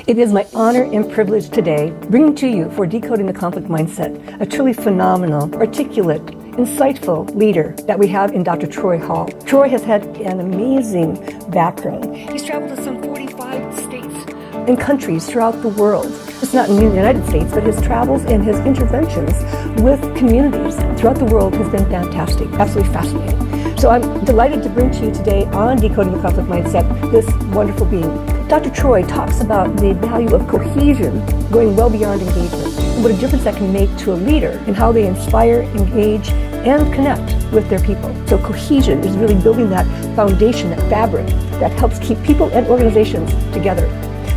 It is my honor and privilege today bringing to you for Decoding the Conflict Mindset, a truly phenomenal, articulate, insightful leader that we have in Dr. Troy Hall. Troy has had an amazing background. He's traveled to some 45 states and countries throughout the world. It's not in the United States, but his travels and his interventions with communities throughout the world has been fantastic, absolutely fascinating. So I'm delighted to bring to you today on Decoding the Conflict Mindset this wonderful being. Dr. Troy talks about the value of cohesion going well beyond engagement and what a difference that can make to a leader in how they inspire, engage, and connect with their people. So cohesion is really building that foundation, that fabric that helps keep people and organizations together.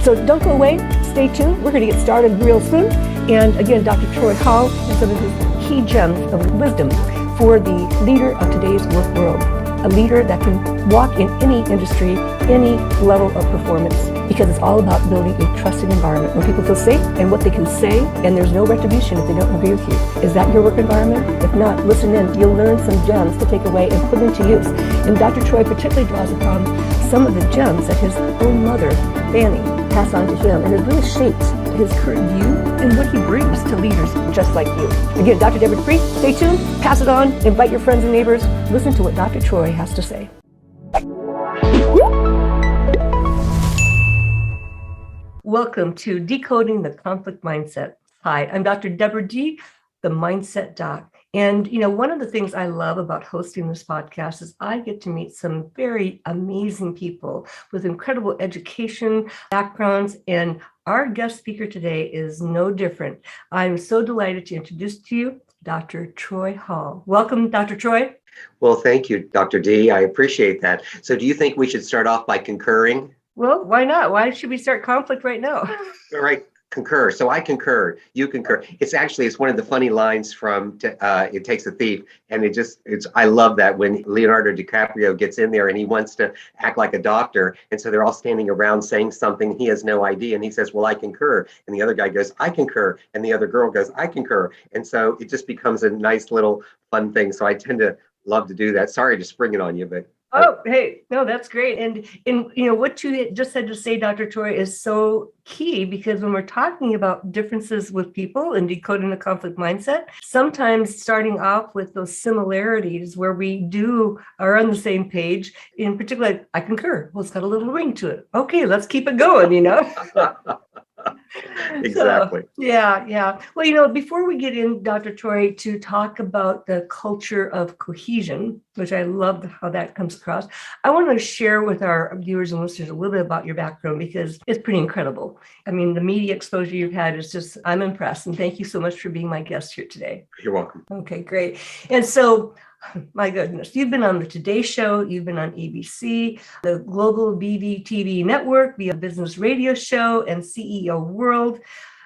So don't go away, stay tuned. We're going to get started real soon. And again, Dr. Troy Hall and some of his key gems of wisdom for the leader of today's work world. A leader that can walk in any industry, any level of performance, because it's all about building a trusted environment where people feel safe and what they can say, and there's no retribution if they don't agree with you. Is that your work environment? If not, listen in. You'll learn some gems to take away and put into use. And Dr. Troy particularly draws upon some of the gems that his own mother, Fanny, passed on to him, and it really shaped his current view and what he brings to leaders just like you. Again, Dr. Deborah Free, stay tuned, pass it on, invite your friends and neighbors, listen to what Dr. Troy has to say. Welcome to Decoding the Conflict Mindset. Hi, I'm Dr. Deborah D., the Mindset Doc. And, one of the things I love about hosting this podcast is I get to meet some very amazing people with incredible education backgrounds. And our guest speaker today is no different. I'm so delighted to introduce to you Dr. Troy Hall. Welcome, Dr. Troy. Well, thank you, Dr. D. I appreciate that. So do you think we should start off by concurring? Well, why not? Why should we start conflict right now? All right. Concur. So I concur. You concur. It's one of the funny lines from It Takes a Thief. And I love that when Leonardo DiCaprio gets in there and he wants to act like a doctor. And so they're all standing around saying something. He has no idea. And he says, well, I concur. And the other guy goes, I concur. And the other girl goes, I concur. And so it just becomes a nice little fun thing. So I tend to love to do that. Sorry to spring it on you, but. Oh, hey, no, that's great. And what you just said to say, Dr. Troy, is so key, because when we're talking about differences with people and decoding the conflict mindset, sometimes starting off with those similarities where we are on the same page. In particular, I concur. Well, it's got a little ring to it. Okay, let's keep it going, Exactly. So, yeah. Well, before we get in, Dr. Troy, to talk about the culture of cohesion, which I love how that comes across, I want to share with our viewers and listeners a little bit about your background, because it's pretty incredible. I mean, the media exposure you've had is just, I'm impressed. And thank you so much for being my guest here today. You're welcome. Okay, great. And so, my goodness, you've been on the Today Show, you've been on ABC, the Global BV Network, via Business Radio Show, and CEO World.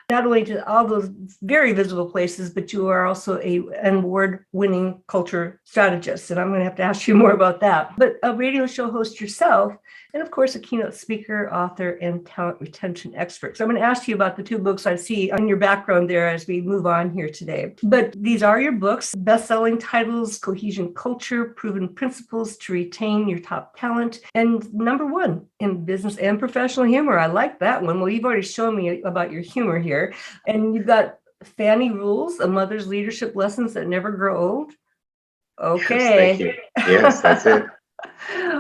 Not only to all those very visible places, but you are also an award-winning culture strategist. And I'm going to have to ask you more about that. But a radio show host yourself, and of course, a keynote speaker, author, and talent retention expert. So I'm going to ask you about the two books I see on your background there as we move on here today. But these are your books, best-selling titles: Cohesion Culture, Proven Principles to Retain Your Top Talent, and #1 in business and professional humor. I like that one. Well, you've already shown me about your humor here. And you've got Fanny Rules, A Mother's Leadership Lessons That Never Grow Old. Okay. Yes, thank you. Yes, that's it.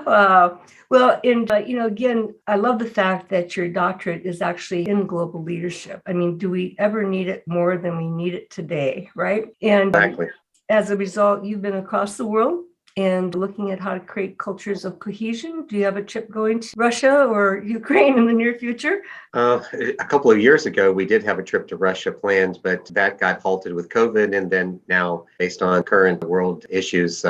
Well, and again, I love the fact that your doctorate is actually in global leadership. I mean, do we ever need it more than we need it today, right? And exactly. As a result, you've been across the world and looking at how to create cultures of cohesion. Do you have a trip going to Russia or Ukraine in the near future? A couple of years ago, we did have a trip to Russia planned, but that got halted with COVID. And then now, based on current world issues,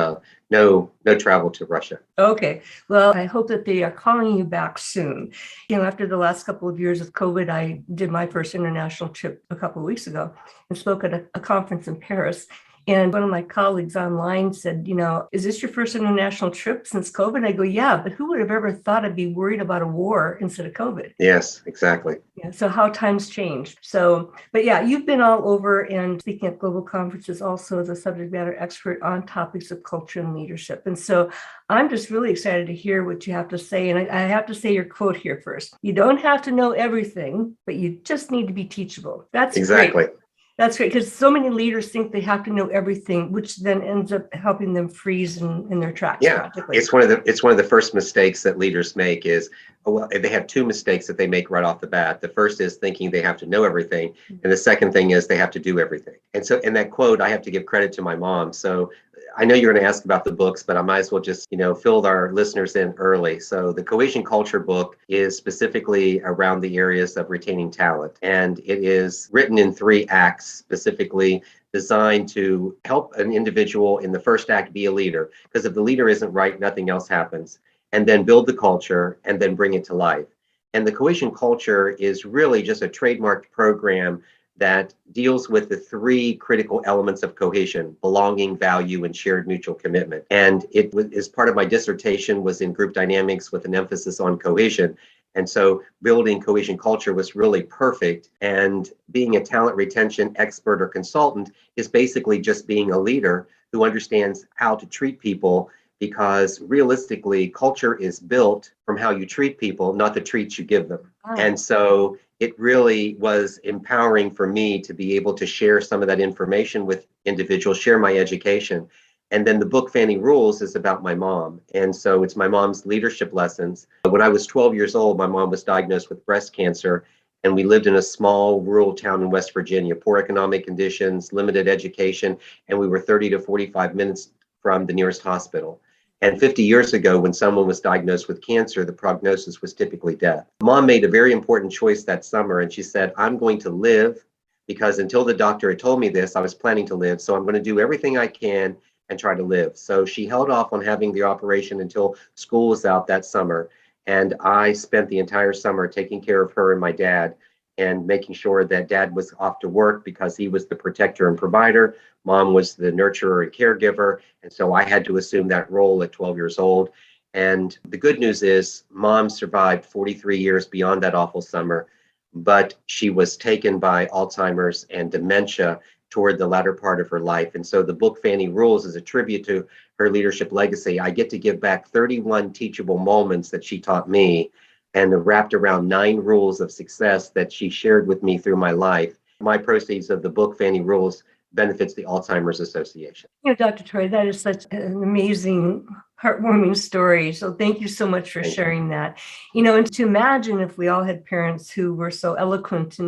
no travel to Russia. Okay. Well, I hope that they are calling you back soon. After the last couple of years of COVID, I did my first international trip a couple of weeks ago and spoke at a conference in Paris. And one of my colleagues online said, is this your first international trip since COVID? I go, yeah, but who would have ever thought I'd be worried about a war instead of COVID? Yes, exactly. Yeah, so how times change. So, but yeah, you've been all over and speaking at global conferences also as a subject matter expert on topics of culture and leadership. And so I'm just really excited to hear what you have to say. And I have to say your quote here first. You don't have to know everything, but you just need to be teachable. That's Exactly. great. That's great, because so many leaders think they have to know everything, which then ends up helping them freeze in their tracks. Yeah, it's one of the first mistakes that leaders make is, well, they have two mistakes that they make right off the bat. The first is thinking they have to know everything, and the second thing is they have to do everything. And so, in that quote, I have to give credit to my mom. So I know you're going to ask about the books, but I might as well just, fill our listeners in early. So the Cohesion Culture book is specifically around the areas of retaining talent, and it is written in 3 acts, specifically designed to help an individual in the first act be a leader, because if the leader isn't right, nothing else happens, and then build the culture and then bring it to life. And the Cohesion Culture is really just a trademarked program that deals with the 3 critical elements of cohesion: belonging, value, and shared mutual commitment. And it is part of my dissertation was in group dynamics with an emphasis on cohesion. And so building Cohesion Culture was really perfect. And being a talent retention expert or consultant is basically just being a leader who understands how to treat people, because realistically, culture is built from how you treat people, not the treats you give them. Oh. And so it really was empowering for me to be able to share some of that information with individuals, share my education. And then the book Fanny Rules is about my mom. And so it's my mom's leadership lessons. When I was 12 years old, my mom was diagnosed with breast cancer. And we lived in a small rural town in West Virginia, poor economic conditions, limited education, and we were 30 to 45 minutes from the nearest hospital. And 50 years ago, when someone was diagnosed with cancer, the prognosis was typically death. Mom made a very important choice that summer, and she said, I'm going to live, because until the doctor had told me this, I was planning to live. So I'm going to do everything I can and try to live. So she held off on having the operation until school was out that summer. And I spent the entire summer taking care of her and my dad, and making sure that dad was off to work because he was the protector and provider. Mom was the nurturer and caregiver. And so I had to assume that role at 12 years old. And the good news is mom survived 43 years beyond that awful summer, but she was taken by Alzheimer's and dementia toward the latter part of her life. And so the book Fanny Rules is a tribute to her leadership legacy. I get to give back 31 teachable moments that she taught me, and wrapped around 9 rules of success that she shared with me through my life. My proceeds of the book Fanny Rules benefits the Alzheimer's Association. Dr. Troy, that is such an amazing, heartwarming story. So thank you so much for sharing that. And to imagine if we all had parents who were so eloquent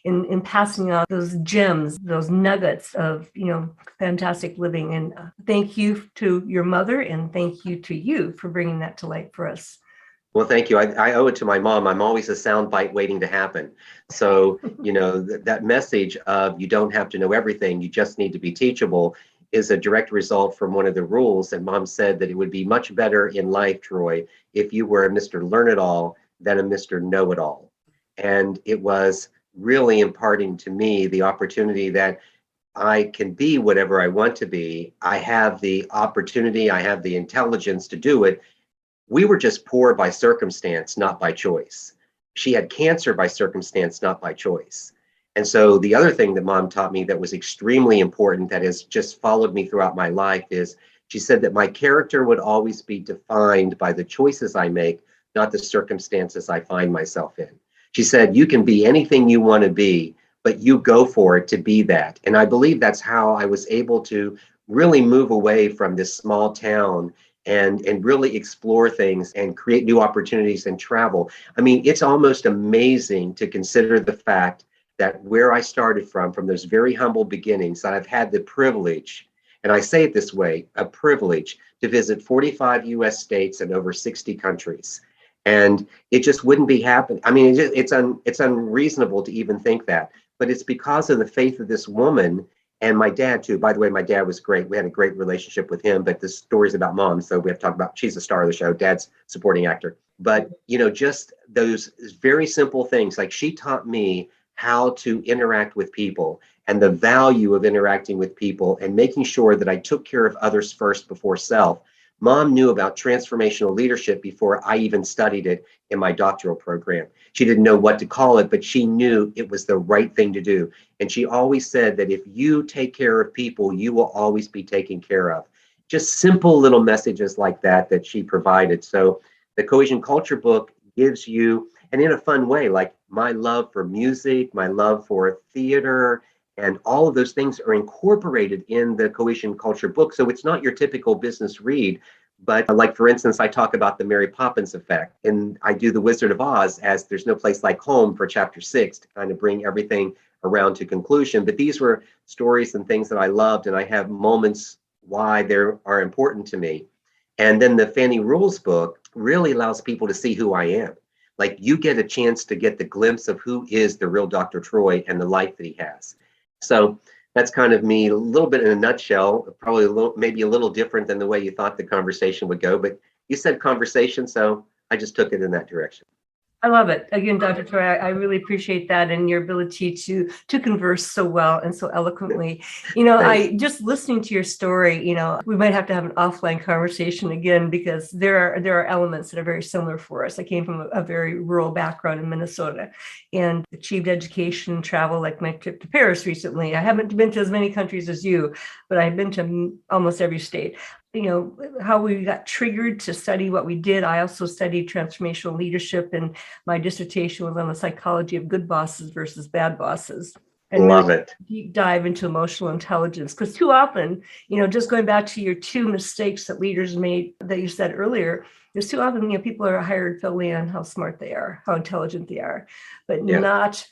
in passing on those gems, those nuggets of, fantastic living. And thank you to your mother, and thank you to you for bringing that to light for us. Well, thank you. I owe it to my mom. I'm always a soundbite waiting to happen. So, that message of you don't have to know everything, you just need to be teachable, is a direct result from one of the rules. And mom said that it would be much better in life, Troy, if you were a Mr. Learn-It-All than a Mr. Know-It-All. And it was really imparting to me the opportunity that I can be whatever I want to be. I have the opportunity, I have the intelligence to do it. We were just poor by circumstance, not by choice. She had cancer by circumstance, not by choice. And so the other thing that mom taught me that was extremely important, that has just followed me throughout my life, is she said that my character would always be defined by the choices I make, not the circumstances I find myself in. She said, you can be anything you want to be, but you go for it to be that. And I believe that's how I was able to really move away from this small town and really explore things and create new opportunities and travel. I mean, it's almost amazing to consider the fact that where I started from those very humble beginnings, that I've had the privilege, and I say it this way, a privilege to visit 45 US states and over 60 countries. And it just wouldn't be happening. I mean, it's unreasonable to even think that, but it's because of the faith of this woman. And my dad too. By the way, my dad was great. We had a great relationship with him, but the story's about mom. So we have to talk about, she's the star of the show, dad's supporting actor. But, just those very simple things, like she taught me how to interact with people and the value of interacting with people and making sure that I took care of others first before self. Mom knew about transformational leadership before I even studied it in my doctoral program. She didn't know what to call it, but she knew it was the right thing to do. And she always said that if you take care of people, you will always be taken care of. Just simple little messages like that she provided. So the Cohesion Culture book gives you, and in a fun way, like my love for music, my love for theater, and all of those things are incorporated in the Cohesion Culture book. So it's not your typical business read, but like, for instance, I talk about the Mary Poppins effect, and I do the Wizard of Oz as There's No Place Like Home for chapter 6 to kind of bring everything around to conclusion. But these were stories and things that I loved, and I have moments why they are important to me. And then the Fanny Rules book really allows people to see who I am. Like, you get a chance to get the glimpse of who is the real Dr. Troy and the life that he has. So that's kind of me, a little bit in a nutshell, probably maybe a little different than the way you thought the conversation would go, but you said conversation, so I just took it in that direction. I love it. Again, Dr. Troy, I really appreciate that and your ability to converse so well and so eloquently. I just listening to your story, we might have to have an offline conversation again, because there are elements that are very similar for us. I came from a very rural background in Minnesota and achieved education, travel, like my trip to Paris recently. I haven't been to as many countries as you, but I've been to almost every state. How we got triggered to study what we did. I also studied transformational leadership, and my dissertation was on the psychology of good bosses versus bad bosses. And love really it. Deep dive into emotional intelligence, because too often, just going back to your two mistakes that leaders made that you said earlier, there's too often, people are hired solely on how smart they are, how intelligent they are, but not,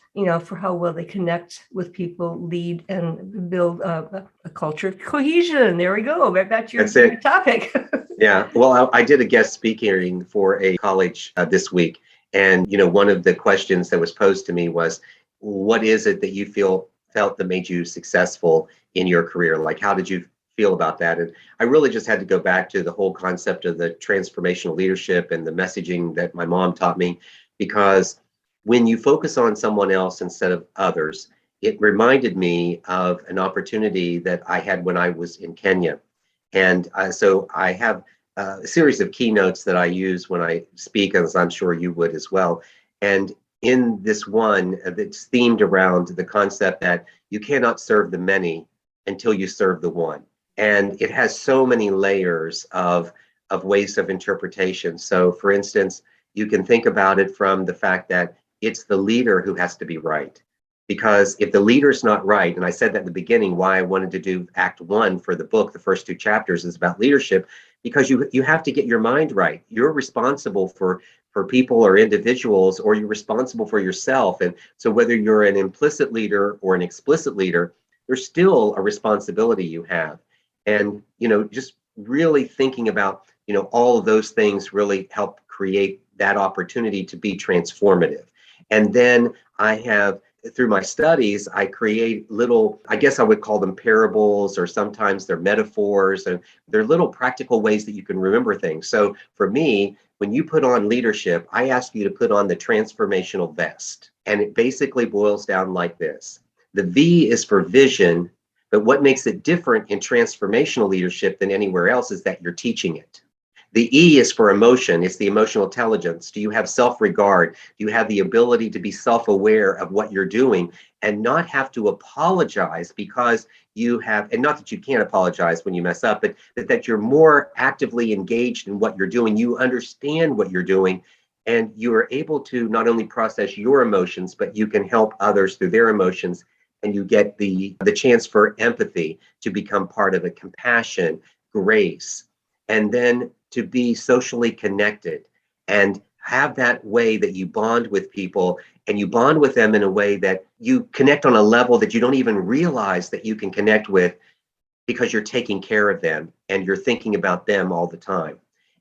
for how well they connect with people, lead, and build a culture of cohesion. There we go. Right back to your topic. Yeah. Well, I did a guest speaking for a college this week. And, one of the questions that was posed to me was, what is it that you felt that made you successful in your career? Like, how did you feel about that? And I really just had to go back to the whole concept of the transformational leadership and the messaging that my mom taught me, because when you focus on someone else instead of others, it reminded me of an opportunity that I had when I was in Kenya. And so I have a series of keynotes that I use when I speak, as I'm sure you would as well. And in this one that's themed around the concept that you cannot serve the many until you serve the one. And it has so many layers of ways of interpretation. So for instance, you can think about it from the fact that it's the leader who has to be right. Because if the leader's not right, and I said that in the beginning, why I wanted to do Act 1 for the book, the first 2 chapters is about leadership, because you have to get your mind right. You're responsible for people or individuals, or you're responsible for yourself. And so whether you're an implicit leader or an explicit leader, there's still a responsibility you have. And, just really thinking about, all of those things really help create that opportunity to be transformative. And then I have, through my studies, I create little, I guess I would call them parables, or sometimes they're metaphors, and they're little practical ways that you can remember things. So for me, when you put on leadership, I ask you to put on the transformational vest. And it basically boils down like this. The V is for vision, but what makes it different in transformational leadership than anywhere else is that you're teaching it. The E is for emotion. It's the emotional intelligence. Do you have self-regard? Do you have the ability to be self-aware of what you're doing and not have to apologize because you have, and not that you can't apologize when you mess up, but that you're more actively engaged in what you're doing. You understand what you're doing, and you are able to not only process your emotions, but you can help others through their emotions, and you get the chance for empathy to become part of it, compassion, grace, and then to be socially connected and have that way that you bond with people, and you bond with them in a way that you connect on a level that you don't even realize that you can connect with, because you're taking care of them and you're thinking about them all the time.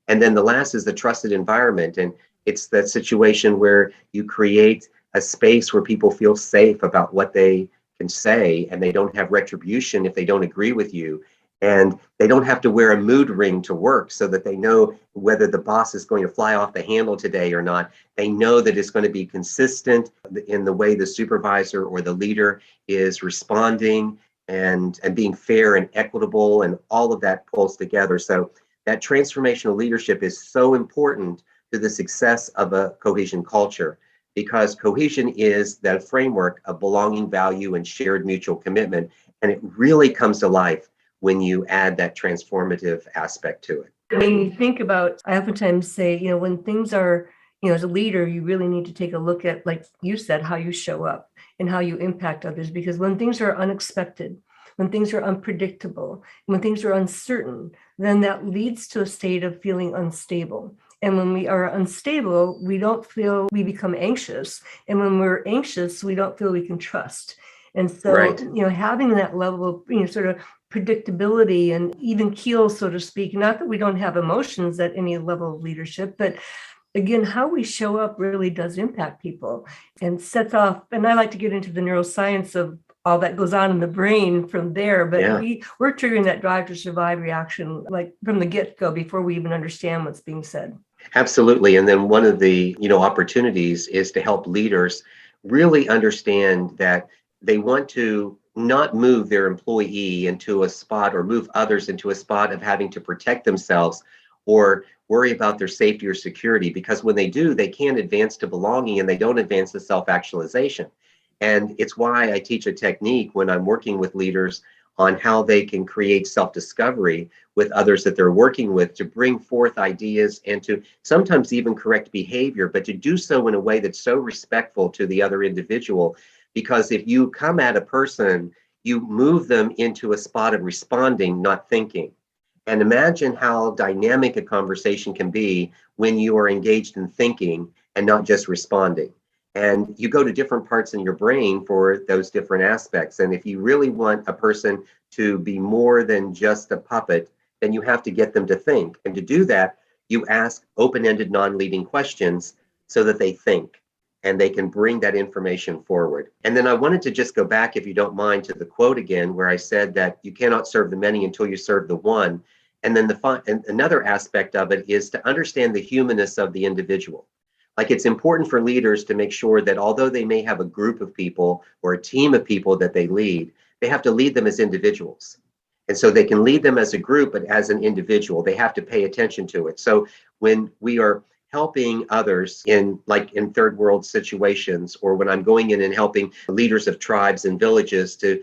And then the last is the trusted environment. And it's that situation where you create a space where people feel safe about what they can say, and they don't have retribution if they don't agree with you. And they don't have to wear a mood ring to work so that they know whether the boss is going to fly off the handle today or not. They know that it's going to be consistent in the way the supervisor or the leader is responding, and being fair and equitable, and all of that pulls together. So that transformational leadership is so important to the success of a cohesion culture, because cohesion is that framework of belonging, value, and shared mutual commitment. And it really comes to life when you add that transformative aspect to it. When you think about, I oftentimes say, when things are, as a leader, you really need to take a look at, like you said, how you show up and how you impact others. Because when things are unexpected, when things are unpredictable, when things are uncertain, then that leads to a state of feeling unstable. And when we are unstable, we don't feel, we become anxious. And when we're anxious, we don't feel we can trust. And so, Right. Having that level of, sort of predictability and even keel, so to speak, not that we don't have emotions at any level of leadership, but again, how we show up really does impact people and sets off. And I like to get into the neuroscience of all that goes on in the brain from there, but Yeah. we're triggering that drive to survive reaction, like from the get-go, before we even understand what's being said. Absolutely. And then one of the, opportunities is to help leaders really understand that they want to not move their employee into a spot, or move others into a spot of having to protect themselves or worry about their safety or security, because when they do, they can't advance to belonging, and they don't advance to self-actualization. And it's why I teach a technique when I'm working with leaders on how they can create self-discovery with others that they're working with, to bring forth ideas and to sometimes even correct behavior, but to do so in a way that's so respectful to the other individual. Because if you come at a person, you move them into a spot of responding, not thinking. And imagine how dynamic a conversation can be when you are engaged in thinking and not just responding. And you go to different parts in your brain for those different aspects. And if you really want a person to be more than just a puppet, then you have to get them to think. And to do that, you ask open-ended, non-leading questions so that they think and they can bring that information forward. And then I wanted to just go back, if you don't mind, to the quote again, where I said that you cannot serve the many until you serve the one. And then and another aspect of it is to understand the humanness of the individual. Like, it's important for leaders to make sure that although they may have a group of people or a team of people that they lead, they have to lead them as individuals. And so they can lead them as a group, but as an individual, they have to pay attention to it. So when we are helping others in third world situations, or when I'm going in and helping leaders of tribes and villages to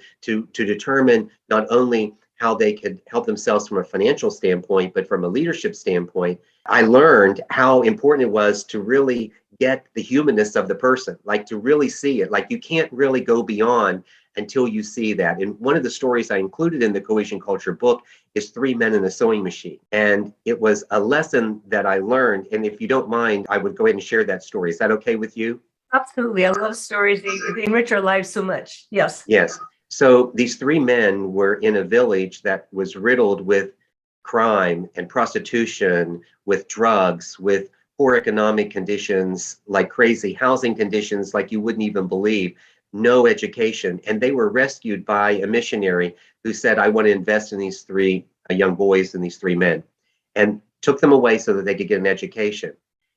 determine not only how they could help themselves from a financial standpoint, but from a leadership standpoint, I learned how important it was to really get the humanness of the person, like to really see it. Like, you can't really go beyond until you see that. And one of the stories I included in the Cohesion Culture book is Three Men in a Sewing Machine. And it was a lesson that I learned. And if you don't mind, I would go ahead and share that story. Is that okay with you? Absolutely. I love stories. They enrich our lives so much. Yes. Yes. So these three men were in a village that was riddled with crime and prostitution, with drugs, with poor economic conditions, like crazy housing conditions like you wouldn't even believe, no education. And they were rescued by a missionary who said, I want to invest in these three young boys and these three men, and took them away so that they could get an education.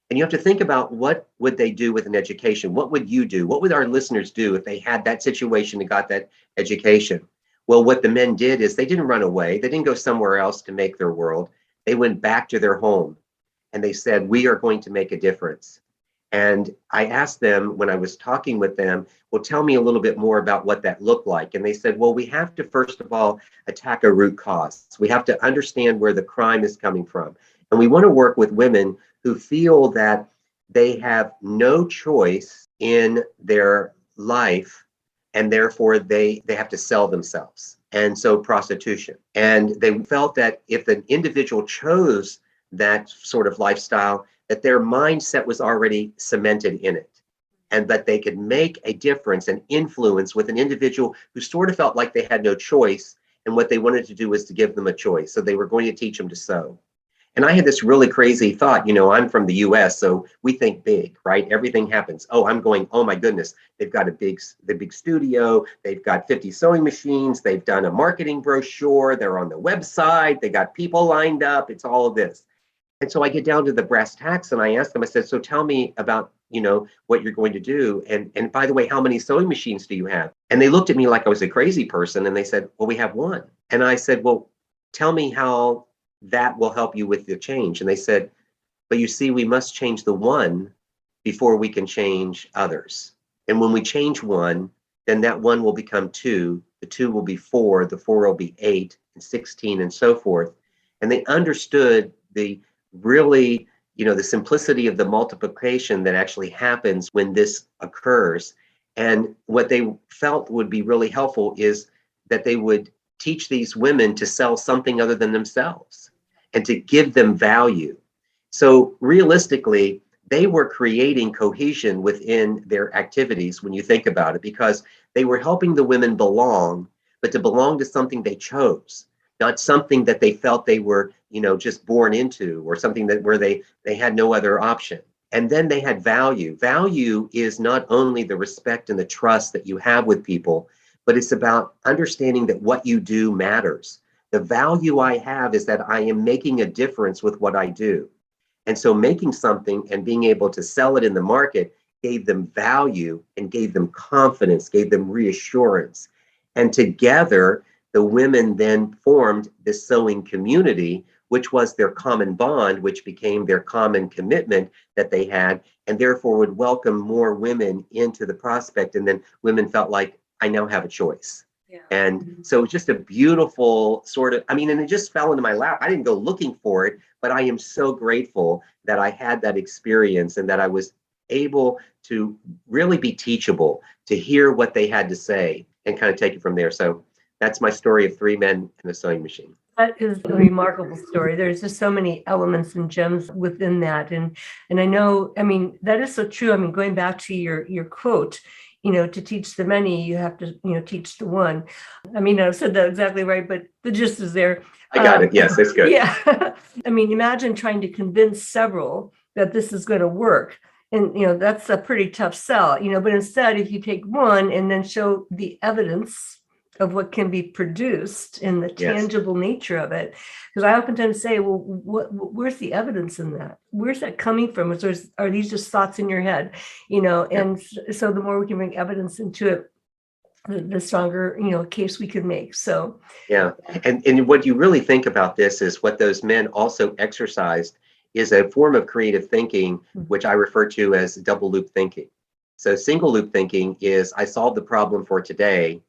And you have to think about, what would they do with an education? What would you do? What would our listeners do if they had that situation and got that education? Well, what the men did is they didn't run away. They didn't go somewhere else to make their world. They went back to their home and they said, we are going to make a difference. And I asked them when I was talking with them, well, tell me a little bit more about what that looked like. And they said, well, we have to, first of all, attack a root cause. We have to understand where the crime is coming from. And we want to work with women who feel that they have no choice in their life, and therefore they have to sell themselves. And so prostitution. And they felt that if an individual chose that sort of lifestyle, that their mindset was already cemented in it, and that they could make a difference and influence with an individual who sort of felt like they had no choice. And what they wanted to do was to give them a choice. So they were going to teach them to sew. And I had this really crazy thought, I'm from the US, so we think big, right? Everything happens. Oh, I'm going, oh my goodness, they've got the big studio, they've got 50 sewing machines, they've done a marketing brochure, they're on the website, they got people lined up, it's all of this. And so I get down to the brass tacks and I ask them, I said, so tell me about, what you're going to do. And by the way, how many sewing machines do you have? And they looked at me like I was a crazy person and they said, well, we have one. And I said, well, tell me how that will help you with the change. And they said, but you see, we must change the one before we can change others. And when we change one, then that one will become two, the two will be four, the four will be 8 and 16 and so forth. And they understood the really, the simplicity of the multiplication that actually happens when this occurs. And what they felt would be really helpful is that they would teach these women to sell something other than themselves and to give them value. So realistically, they were creating cohesion within their activities when you think about it, because they were helping the women belong, but to belong to something they chose, not something that they felt they were, just born into, or something that where they had no other option. And then they had value. Value is not only the respect and the trust that you have with people, but it's about understanding that what you do matters. The value I have is that I am making a difference with what I do. And so making something and being able to sell it in the market gave them value and gave them confidence, gave them reassurance. And together, the women then formed this sewing community, which was their common bond, which became their common commitment that they had, and therefore would welcome more women into the prospect. And then women felt like, I now have a choice. Yeah. And so it's just a beautiful sort of, and it just fell into my lap. I didn't go looking for it, but I am so grateful that I had that experience and that I was able to really be teachable, to hear what they had to say and kind of take it from there. So that's my story of 3 men and a sewing machine. That is a remarkable story. There's just so many elements and gems within that. And I know, that is so true. Going back to your quote, to teach the many, you have to, teach the one. I've said that exactly right, but the gist is there. I got it. Yes, that's good. Yeah. Imagine trying to convince several that this is going to work. And, that's a pretty tough sell, but instead, if you take one and then show the evidence of what can be produced in the tangible nature of it. Because I oftentimes say, well, where's the evidence in that? Where's that coming from? Are these just thoughts in your head? And so the more we can bring evidence into it, the stronger, case we could make. So, yeah. And what you really think about this is what those men also exercised is a form of creative thinking, which I refer to as double loop thinking. So single loop thinking is I solve the problem for today.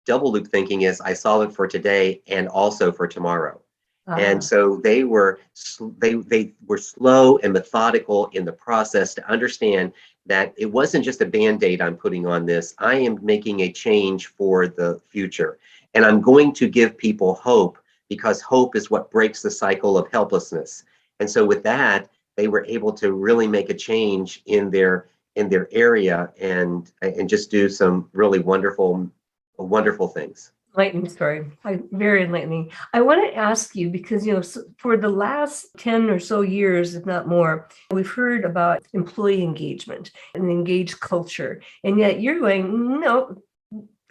Double loop thinking is I solve it for today and also for tomorrow. And so they were slow and methodical in the process to understand that it wasn't just a Band-Aid I'm putting on this. I am making a change for the future. And I'm going to give people hope, because hope is what breaks the cycle of helplessness. And so with that, they were able to really make a change in their area and just do some really wonderful things. Enlightening story. Very enlightening. I want to ask you, because, for the last 10 or so years, if not more, we've heard about employee engagement and engaged culture. And yet you're going, no,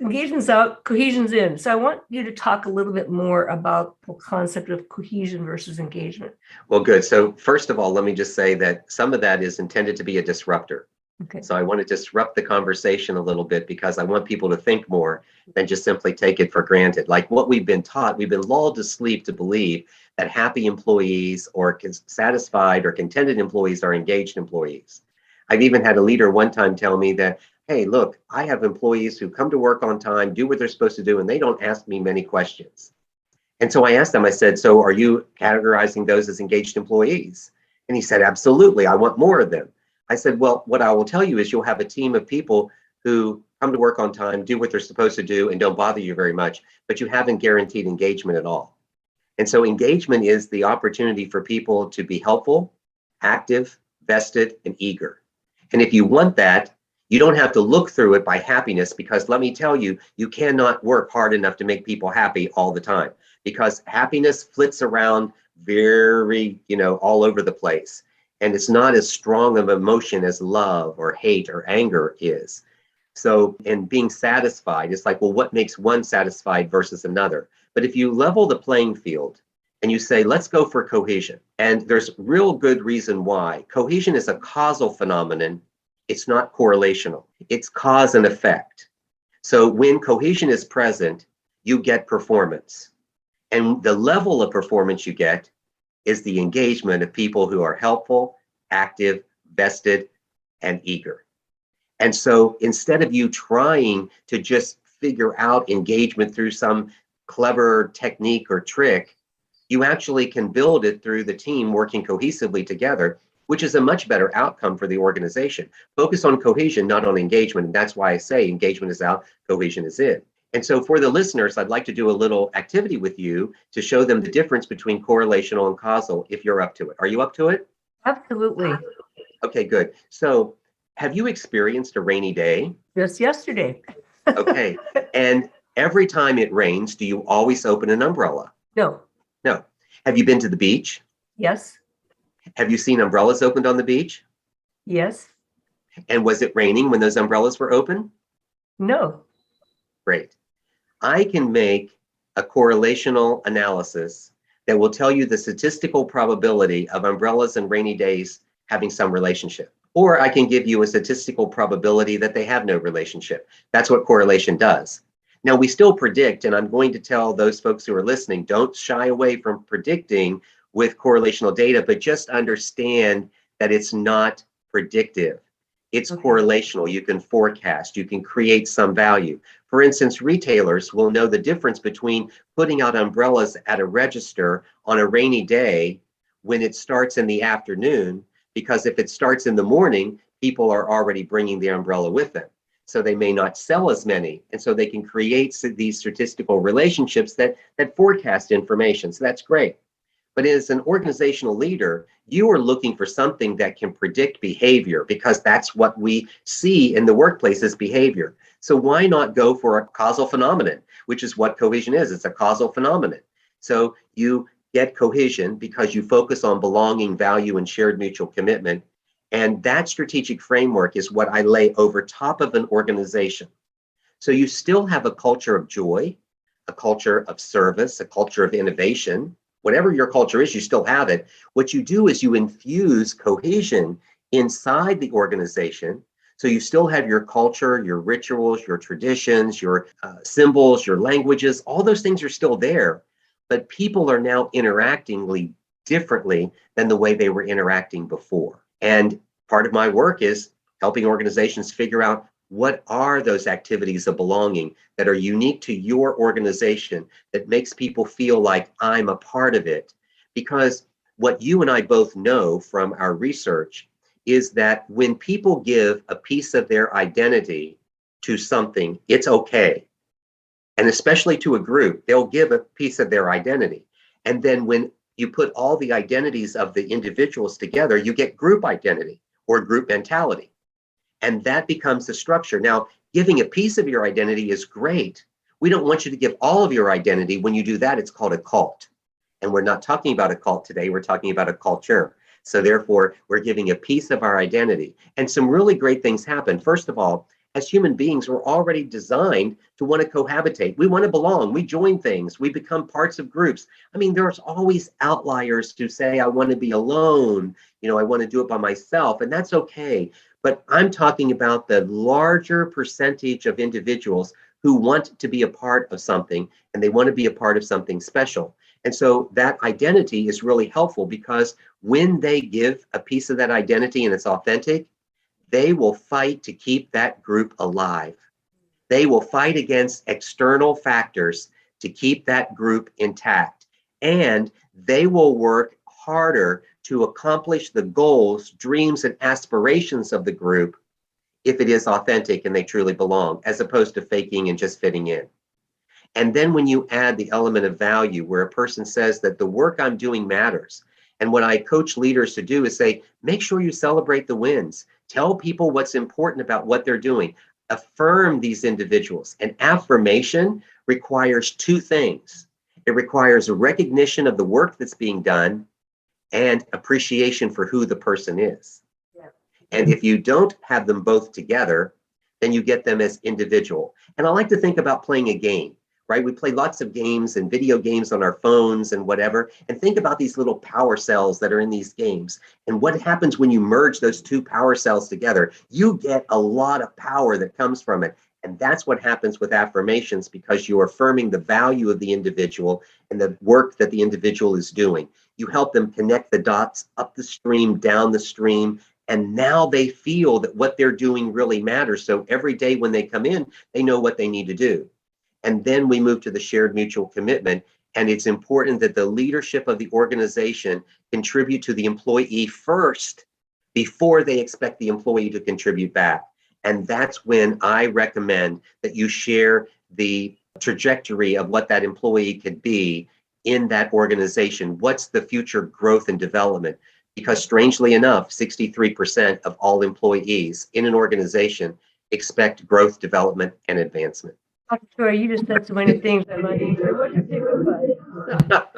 engagement's out, cohesion's in. So I want you to talk a little bit more about the concept of cohesion versus engagement. Well, good. So first of all, let me just say that some of that is intended to be a disruptor. Okay. So I want to disrupt the conversation a little bit, because I want people to think more than just simply take it for granted. Like what we've been taught, we've been lulled to sleep to believe that happy employees or satisfied or contented employees are engaged employees. I've even had a leader one time tell me that, hey, look, I have employees who come to work on time, do what they're supposed to do, and they don't ask me many questions. And so I asked them, I said, so are you categorizing those as engaged employees? And he said, absolutely, I want more of them. I said, well, what I will tell you is you'll have a team of people who come to work on time, do what they're supposed to do, and don't bother you very much, but you haven't guaranteed engagement at all. And so engagement is the opportunity for people to be helpful, active, vested, and eager. And if you want that, you don't have to look through it by happiness, because let me tell you, you cannot work hard enough to make people happy all the time, because happiness flits around very, all over the place. And it's not as strong of emotion as love or hate or anger is. So, and being satisfied, it's like, well, what makes one satisfied versus another? But if you level the playing field and you say, let's go for cohesion, and there's real good reason why. Cohesion is a causal phenomenon. It's not correlational. It's cause and effect. So when cohesion is present, you get performance. And the level of performance you get is the engagement of people who are helpful, active, vested, and eager. And so instead of you trying to just figure out engagement through some clever technique or trick, you actually can build it through the team working cohesively together, which is a much better outcome for the organization. Focus on cohesion, not on engagement. And that's why I say engagement is out, cohesion is in. And so for the listeners, I'd like to do a little activity with you to show them the difference between correlational and causal if you're up to it. Are you up to it? Absolutely. Okay, good. So have you experienced a rainy day? Just yesterday. Okay. And every time it rains, do you always open an umbrella? No. No. Have you been to the beach? Yes. Have you seen umbrellas opened on the beach? Yes. And was it raining when those umbrellas were open? No. Great. I can make a correlational analysis that will tell you the statistical probability of umbrellas and rainy days having some relationship. Or I can give you a statistical probability that they have no relationship. That's what correlation does. Now, we still predict, and I'm going to tell those folks who are listening, don't shy away from predicting with correlational data, but just understand that it's not predictive. It's correlational. You can forecast, you can create some value. For instance, retailers will know the difference between putting out umbrellas at a register on a rainy day when it starts in the afternoon, because if it starts in the morning, people are already bringing the umbrella with them. So they may not sell as many. And so they can create these statistical relationships that forecast information. So that's great. But as an organizational leader, you are looking for something that can predict behavior, because that's what we see in the workplace is behavior. So why not go for a causal phenomenon, which is what cohesion is. It's a causal phenomenon. So you get cohesion because you focus on belonging, value, and shared mutual commitment. And that strategic framework is what I lay over top of an organization. So you still have a culture of joy, a culture of service, a culture of innovation. Whatever your culture is, you still have it. What you do is you infuse cohesion inside the organization. So you still have your culture, your rituals, your traditions, your symbols, your languages, all those things are still there. But people are now interacting differently than the way they were interacting before. And part of my work is helping organizations figure out what are those activities of belonging that are unique to your organization that makes people feel like I'm a part of it? Because what you and I both know from our research is that when people give a piece of their identity to something, it's okay. And especially to a group, they'll give a piece of their identity. And then when you put all the identities of the individuals together, you get group identity or group mentality. And that becomes the structure. Now, giving a piece of your identity is great. We don't want you to give all of your identity. When you do that, it's called a cult. And we're not talking about a cult today. We're talking about a culture. So therefore, we're giving a piece of our identity. And some really great things happen. First of all, as human beings, we're already designed to want to cohabitate. We want to belong. We join things. We become parts of groups. I mean, there's always outliers who say, I want to be alone. I want to do it by myself. And that's okay. But I'm talking about the larger percentage of individuals who want to be a part of something, and they want to be a part of something special. And so that identity is really helpful, because when they give a piece of that identity and it's authentic, they will fight to keep that group alive. They will fight against external factors to keep that group intact. And they will work harder to accomplish the goals, dreams, and aspirations of the group if it is authentic and they truly belong, as opposed to faking and just fitting in. And then when you add the element of value, where a person says that the work I'm doing matters. And what I coach leaders to do is say, make sure you celebrate the wins. Tell people what's important about what they're doing. Affirm these individuals. And affirmation requires two things. It requires a recognition of the work that's being done and appreciation for who the person is. Yeah. And if you don't have them both together, then you get them as individual. And I like to think about playing a game, right? We play lots of games and video games on our phones and whatever, and think about these little power cells that are in these games. And what happens when you merge those two power cells together? You get a lot of power that comes from it. And that's what happens with affirmations, because you're affirming the value of the individual and the work that the individual is doing. You help them connect the dots up the stream, down the stream, and now they feel that what they're doing really matters. So every day when they come in, they know what they need to do. And then we move to the shared mutual commitment. And it's important that the leadership of the organization contribute to the employee first before they expect the employee to contribute back. And that's when I recommend that you share the trajectory of what that employee could be in that organization. What's the future growth and development? Because strangely enough, 63% of all employees in an organization expect growth, development, and advancement. Dr. Troy, you just said so many things that might easier. What you think about?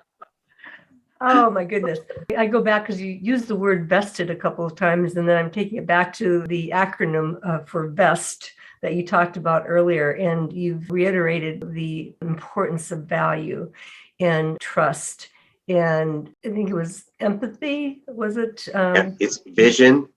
Oh my goodness. I go back because you used the word vested a couple of times, and then I'm taking it back to the acronym for VEST that you talked about earlier. And you've reiterated the importance of value and trust. And I think it was empathy, was it? Yeah, it's vision,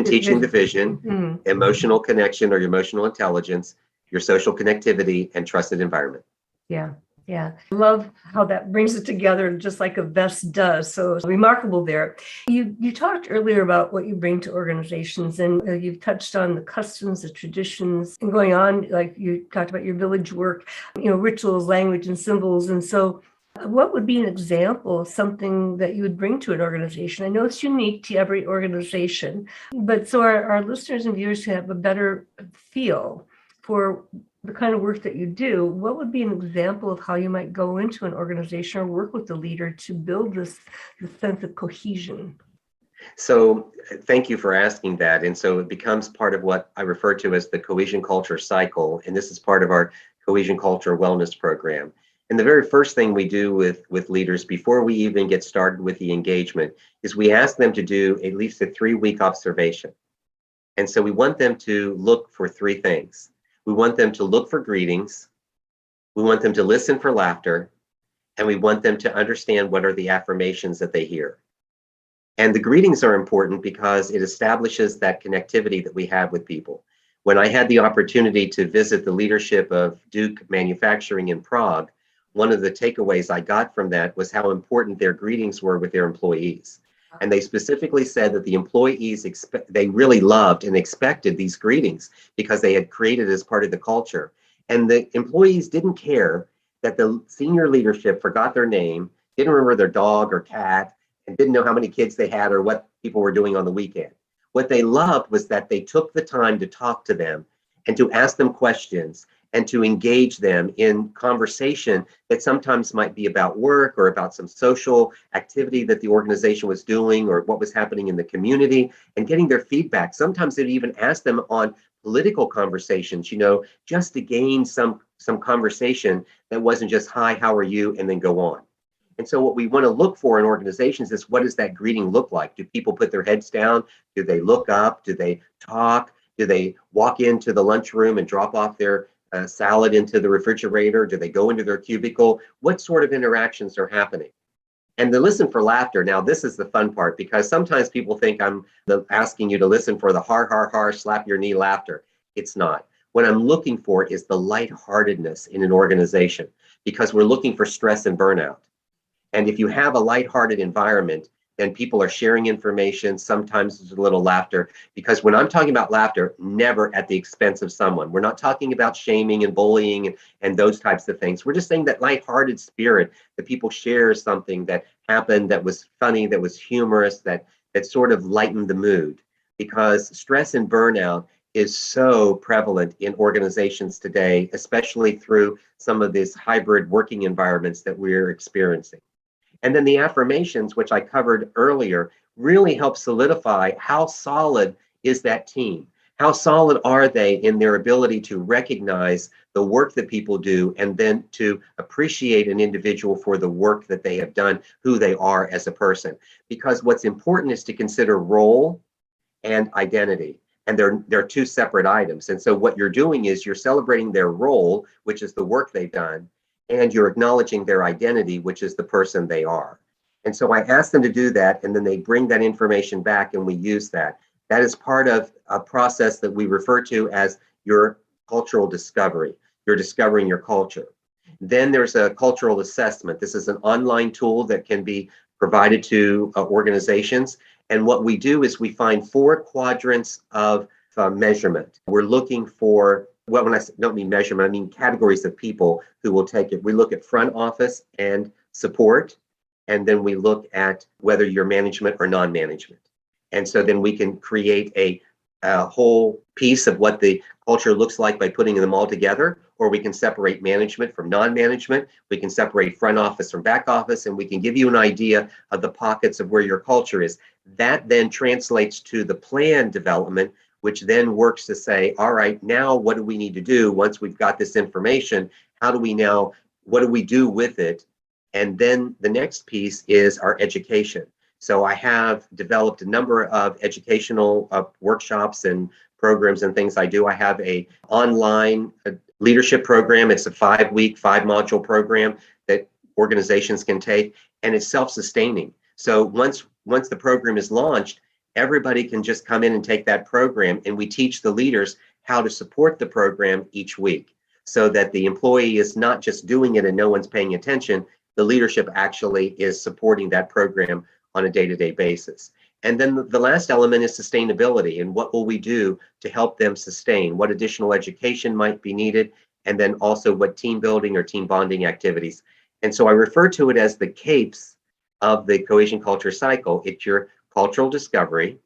teaching the vision, Mm. emotional connection or your emotional intelligence, your social connectivity, and trusted environment. Yeah. Yeah, I love how that brings it together just like a vest does. So it's remarkable there. You talked earlier about what you bring to organizations, and you've touched on the customs, the traditions, and going on, like you talked about your village work, rituals, language, and symbols. And so what would be an example of something that you would bring to an organization? I know it's unique to every organization, but so our listeners and viewers can have a better feel for the kind of work that you do, what would be an example of how you might go into an organization or work with the leader to build this sense of cohesion? So thank you for asking that. And so it becomes part of what I refer to as the Cohesion Culture cycle. And this is part of our Cohesion Culture Wellness Program. And the very first thing we do with leaders before we even get started with the engagement is we ask them to do at least a 3-week observation. And so we want them to look for 3 things. We want them to look for greetings, we want them to listen for laughter, and we want them to understand what are the affirmations that they hear. And the greetings are important because it establishes that connectivity that we have with people. When I had the opportunity to visit the leadership of Duke Manufacturing in Prague, one of the takeaways I got from that was how important their greetings were with their employees. And they specifically said that the employees, they really loved and expected these greetings because they had created as part of the culture. And the employees didn't care that the senior leadership forgot their name, didn't remember their dog or cat, and didn't know how many kids they had or what people were doing on the weekend. What they loved was that they took the time to talk to them and to ask them questions and to engage them in conversation that sometimes might be about work or about some social activity that the organization was doing or what was happening in the community, and getting their feedback. Sometimes they'd even ask them on political conversations, just to gain some conversation that wasn't just, hi, how are you, and then go on. And so what we want to look for in organizations is, what does that greeting look like? Do people put their heads down? Do they look up? Do they talk? Do they walk into the lunchroom and drop off their salad into the refrigerator? Do they go into their cubicle? What sort of interactions are happening? And the listen for laughter. Now, this is the fun part, because sometimes people think I'm asking you to listen for the har, slap your knee laughter. It's not. What I'm looking for is the lightheartedness in an organization, because we're looking for stress and burnout. And if you have a lighthearted environment, then people are sharing information. Sometimes there's a little laughter, because when I'm talking about laughter, never at the expense of someone. We're not talking about shaming and bullying and those types of things. We're just saying that lighthearted spirit, that people share something that happened that was funny, that was humorous, that sort of lightened the mood. Because stress and burnout is so prevalent in organizations today, especially through some of these hybrid working environments that we're experiencing. And then the affirmations, which I covered earlier, really help solidify how solid is that team. How solid are they in their ability to recognize the work that people do and then to appreciate an individual for the work that they have done, who they are as a person? Because what's important is to consider role and identity. And they're two separate items. And so what you're doing is you're celebrating their role, which is the work they've done, and you're acknowledging their identity, which is the person they are. And so I ask them to do that, and then they bring that information back and we use that. That is part of a process that we refer to as your cultural discovery. You're discovering your culture. Then there's a cultural assessment. This is an online tool that can be provided to organizations. And what we do is we find 4 quadrants of measurement. We're looking for, well, when I don't mean measurement, I mean categories of people who will take it. We look at front office and support, and then we look at whether you're management or non-management. And so then we can create a whole piece of what the culture looks like by putting them all together, or we can separate management from non-management. We can separate front office from back office, and we can give you an idea of the pockets of where your culture is. That then translates to the plan development, which then works to say, all right, now what do we need to do once we've got this information? What do we do with it? And then the next piece is our education. So I have developed a number of educational workshops and programs and things I do. I have a online leadership program. It's a 5-week, 5-module program that organizations can take, and it's self-sustaining. So once the program is launched, everybody can just come in and take that program, and we teach the leaders how to support the program each week so that the employee is not just doing it and no one's paying attention. The leadership actually is supporting that program on a day-to-day basis. And then the last element is sustainability, and what will we do to help them sustain? What additional education might be needed? And then also what team building or team bonding activities. And so I refer to it as the CAPES of the cohesion culture cycle. It's your cultural discovery,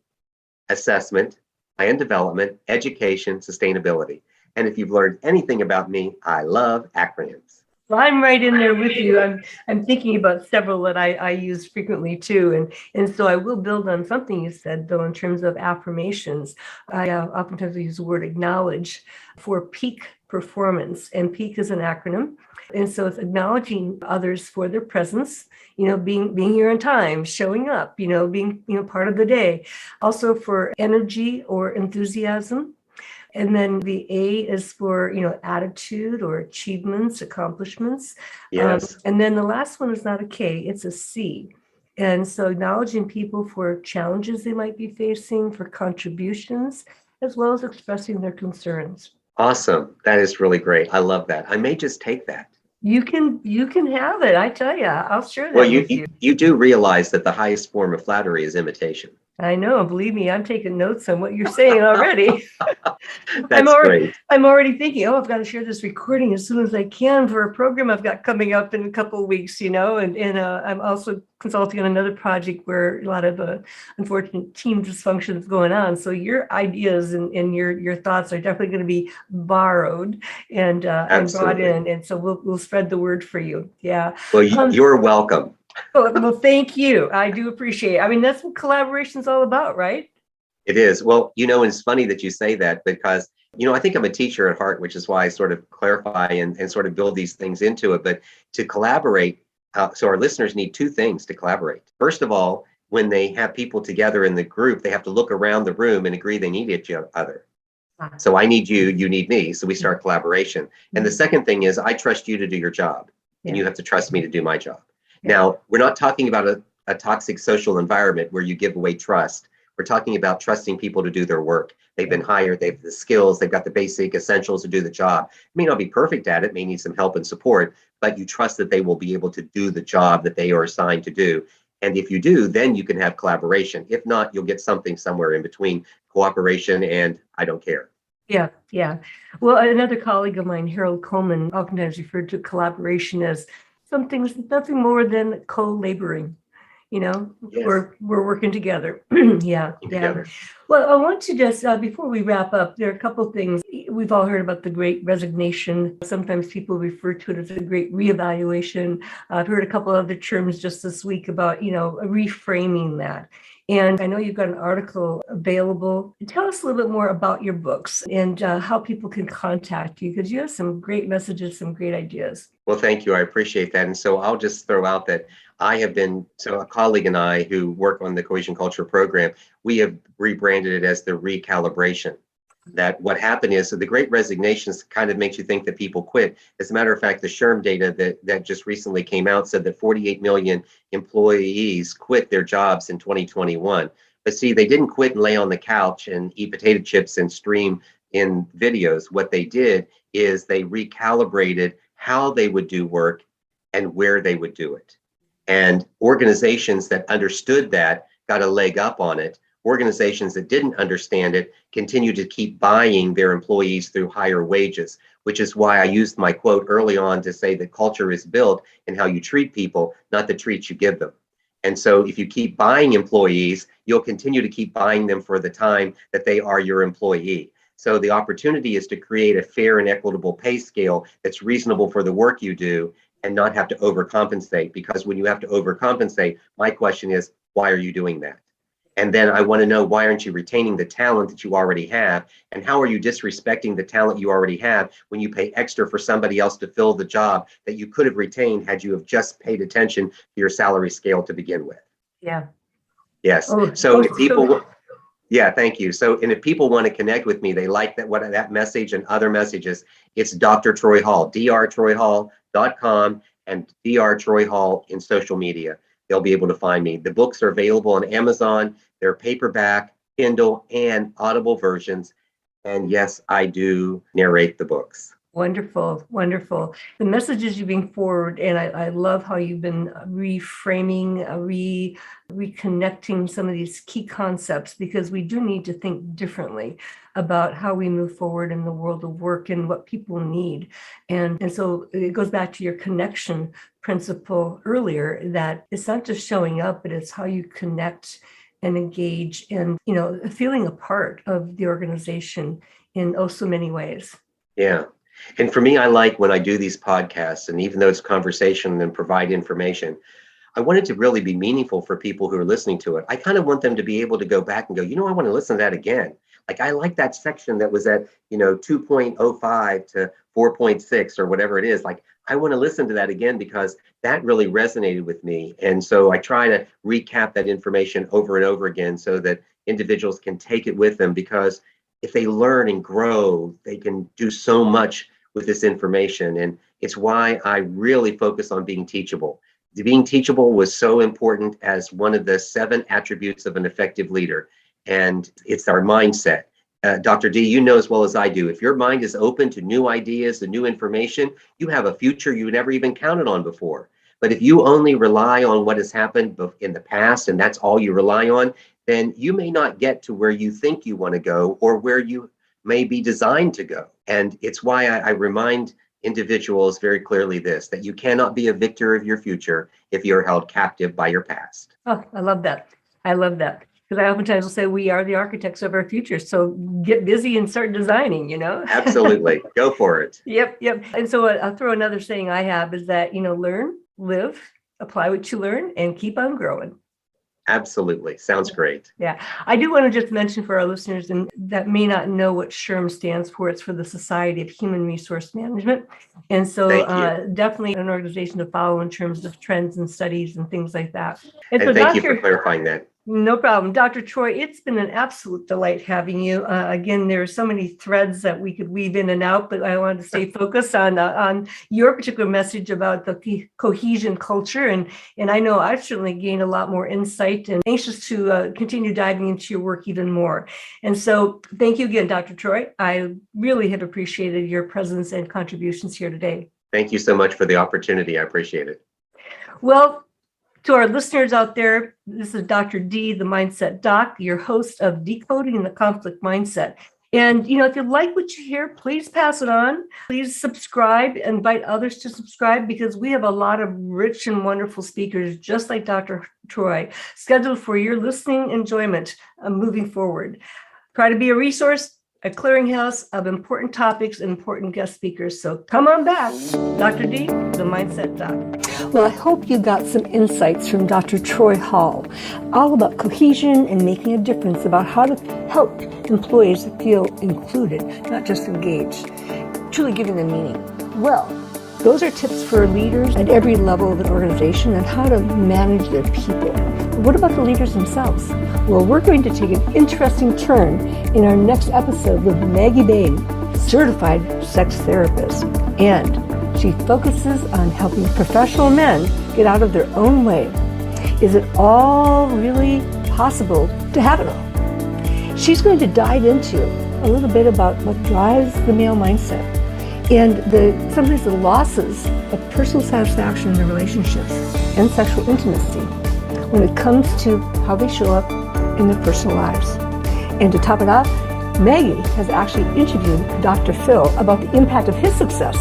assessment, plan development, education, sustainability. And if you've learned anything about me, I love acronyms. Well, I'm right in there with you. I'm thinking about several that I use frequently too, and so I will build on something you said though in terms of affirmations. I oftentimes use the word acknowledge for peak performance, and peak is an acronym, and so it's acknowledging others for their presence. Being here on time, showing up. Being part of the day. Also for energy or enthusiasm. And then the A is for, attitude or achievements, accomplishments. Yes. And then the last one is not a K, it's a C. And so acknowledging people for challenges they might be facing, for contributions, as well as expressing their concerns. Awesome. That is really great. I love that. I may just take that. You can have it. I tell you, I'll share that Well, with you. you do realize that the highest form of flattery is imitation. I know, believe me, I'm taking notes on what you're saying already. That's great. I'm already thinking, I've got to share this recording as soon as I can for a program I've got coming up in a couple of weeks, and I'm also consulting on another project where a lot of unfortunate team dysfunction is going on. So your ideas and your thoughts are definitely going to be borrowed and brought in, and so we'll spread the word for you. Yeah. Well, you're welcome. Well, thank you. I do appreciate it. I mean, that's what collaboration is all about, right? It is. Well, and it's funny that you say that because, I think I'm a teacher at heart, which is why I sort of clarify and sort of build these things into it. But to collaborate, so our listeners need 2 things to collaborate. First of all, when they have people together in the group, they have to look around the room and agree they need each other. So I need you, you need me. So we start collaboration. And the second thing is I trust you to do your job, and you have to trust me to do my job. Now, we're not talking about a toxic social environment where you give away trust. We're talking about trusting people to do their work. They've been hired, they have the skills, they've got the basic essentials to do the job. May not be perfect at it, may need some help and support, but you trust that they will be able to do the job that they are assigned to do. And if you do, then you can have collaboration. If not, you'll get something somewhere in between cooperation and I don't care. Yeah. Well, another colleague of mine, Harold Coleman, oftentimes referred to collaboration as something's nothing more than co-laboring. Yes. we're working together. Yeah. Together. Well, I want to just, before we wrap up, there are a couple of things. We've all heard about the great resignation. Sometimes people refer to it as a great reevaluation. I've heard a couple of other terms just this week about, reframing that. And I know you've got an article available. Tell us a little bit more about your books and how people can contact you, because you have some great messages, some great ideas. Well, thank you. I appreciate that. And so I'll just throw out that a colleague and I who work on the Cohesion Culture program, we have rebranded it as the recalibration. That what happened is, so the Great Resignations kind of makes you think that people quit. As a matter of fact, the SHRM data that just recently came out said that 48 million employees quit their jobs in 2021. But see, they didn't quit and lay on the couch and eat potato chips and stream in videos. What they did is they recalibrated how they would do work and where they would do it. And organizations that understood that got a leg up on it. Organizations that didn't understand it continue to keep buying their employees through higher wages, which is why I used my quote early on to say that culture is built in how you treat people, not the treats you give them. And so if you keep buying employees, you'll continue to keep buying them for the time that they are your employee. So the opportunity is to create a fair and equitable pay scale that's reasonable for the work you do and not have to overcompensate. Because when you have to overcompensate, my question is, why are you doing that? And then I want to know, why aren't you retaining the talent that you already have? And how are you disrespecting the talent you already have when you pay extra for somebody else to fill the job that you could have retained had you have just paid attention to your salary scale to begin with? Yeah. Yes. Yeah, thank you. So, and if people want to connect with me, they like that message and other messages, it's Dr. Troy Hall, drtroyhall.com and Dr. Troy Hall in social media. They'll be able to find me. The books are available on Amazon. They're paperback, Kindle, and Audible versions. And yes, I do narrate the books. Wonderful, wonderful. The messages you bring forward, and I love how you've been reframing, reconnecting some of these key concepts, because we do need to think differently about how we move forward in the world of work and what people need. And so it goes back to your connection principle earlier, that it's not just showing up, but it's how you connect and engage and, feeling a part of the organization in oh so many ways. Yeah. And for me, I like when I do these podcasts, and even though it's conversation and provide information, I want it to really be meaningful for people who are listening to it. I kind of want them to be able to go back and go, I want to listen to that again. Like, I like that section that was at, 2.05 to 4.6 or whatever it is. Like, I want to listen to that again because that really resonated with me. And so I try to recap that information over and over again so that individuals can take it with them, because if they learn and grow, they can do so much with this information. And it's why I really focus on being teachable. Being teachable was so important as one of the 7 attributes of an effective leader. And it's our mindset. Dr. D, you know as well as I do, if your mind is open to new ideas and new information, you have a future you never even counted on before. But if you only rely on what has happened in the past, and that's all you rely on, then you may not get to where you think you want to go or where you may be designed to go. And it's why I remind individuals very clearly that you cannot be a victor of your future if you're held captive by your past. Oh, I love that. I love that. Because I oftentimes will say we are the architects of our future. So get busy and start designing, Absolutely. Go for it. Yep. And so I'll throw another saying I have is that, learn, live, apply what you learn, and keep on growing. Absolutely. Sounds great. Yeah. I do want to just mention for our listeners and that may not know what SHRM stands for. It's for the Society of Human Resource Management. And so definitely an organization to follow in terms of trends and studies and things like that. And so thank you for clarifying that. No problem. Dr. Troy, it's been an absolute delight having you. Again, there are so many threads that we could weave in and out, but I wanted to stay focused on your particular message about the cohesion culture. And I know I've certainly gained a lot more insight and anxious to continue diving into your work even more. And so thank you again, Dr. Troy. I really have appreciated your presence and contributions here today. Thank you so much for the opportunity. I appreciate it. Well, to our listeners out there, this is Dr. D, the Mindset Doc, your host of Decoding the Conflict Mindset. And, if you like what you hear, please pass it on. Please subscribe, invite others to subscribe, because we have a lot of rich and wonderful speakers, just like Dr. Troy, scheduled for your listening enjoyment moving forward. Try to be a resource. a clearinghouse of important topics and important guest speakers. So come on back, Dr. D, the Mindset Doc. Well, I hope you got some insights from Dr. Troy Hall, all about cohesion and making a difference, about how to help employees feel included, not just engaged, truly giving them meaning. Well, those are tips for leaders at every level of an organization and how to manage their people. What about the leaders themselves? Well, we're going to take an interesting turn in our next episode with Maggie Bain, certified sex therapist. And she focuses on helping professional men get out of their own way. Is it all really possible to have it all? She's going to dive into a little bit about what drives the male mindset and sometimes the losses of personal satisfaction in their relationships and sexual intimacy when it comes to how they show up in their personal lives. And to top it off, Maggie has actually interviewed Dr. Phil about the impact of his success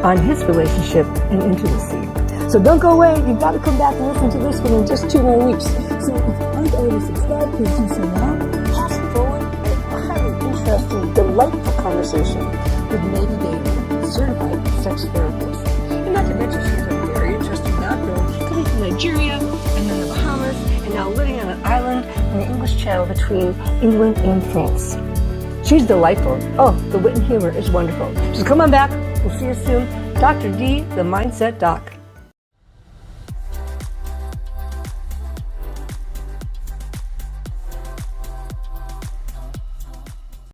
on his relationship and intimacy. So don't go away. You've got to come back and listen to this one in just 2 more weeks. So if you aren't already subscribed, please do so now. Pass forward a highly interesting, delightful conversation with Maggie Bain, certified sex therapist. And not to mention, she's a very interesting background, coming from Nigeria and then the Bahamas, and now living on an island in the English Channel between England and France. She's delightful. Oh, the wit and humor is wonderful. So come on back. We'll see you soon. Dr. D, the Mindset Doc.